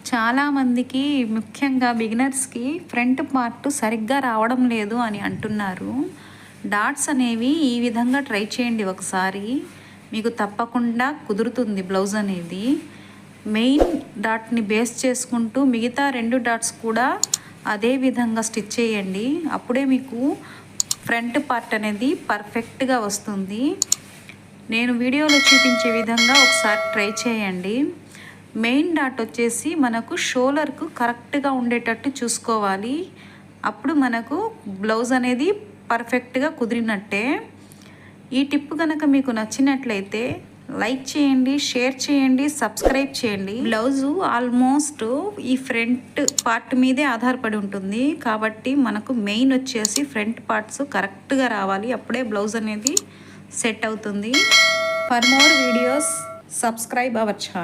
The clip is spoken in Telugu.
చాలామందికి ముఖ్యంగా బిగినర్స్కి ఫ్రంట్ పార్ట్ సరిగ్గా రావడం లేదు అని అంటున్నారు. డాట్స్ అనేవి ఈ విధంగా ట్రై చేయండి ఒకసారి, మీకు తప్పకుండా కుదురుతుంది బ్లౌజ్ అనేది. మెయిన్ డాట్ని బేస్ చేసుకుంటూ మిగతా 2 డాట్స్ కూడా అదే విధంగా స్టిచ్ చేయండి. అప్పుడే మీకు ఫ్రంట్ పార్ట్ అనేది పర్ఫెక్ట్గా వస్తుంది. నేను వీడియోలో చూపించే విధంగా ఒకసారి ట్రై చేయండి. మెయిన్ డాట్ వచ్చేసి మనకు షోల్డర్కు కరెక్ట్గా ఉండేటట్టు చూసుకోవాలి. అప్పుడు మనకు బ్లౌజ్ అనేది పర్ఫెక్ట్గా కుదిరినట్టే. ఈ టిప్ కనుక మీకు నచ్చినట్లయితే లైక్ చేయండి, షేర్ చేయండి, సబ్స్క్రైబ్ చేయండి. బ్లౌజు ఆల్మోస్ట్ ఈ ఫ్రంట్ పార్ట్ మీదే ఆధారపడి ఉంటుంది కాబట్టి మనకు మెయిన్ వచ్చేసి ఫ్రంట్ పార్ట్స్ కరెక్ట్గా రావాలి. అప్పుడే బ్లౌజ్ అనేది సెట్ అవుతుంది. For more videos subscribe our channel.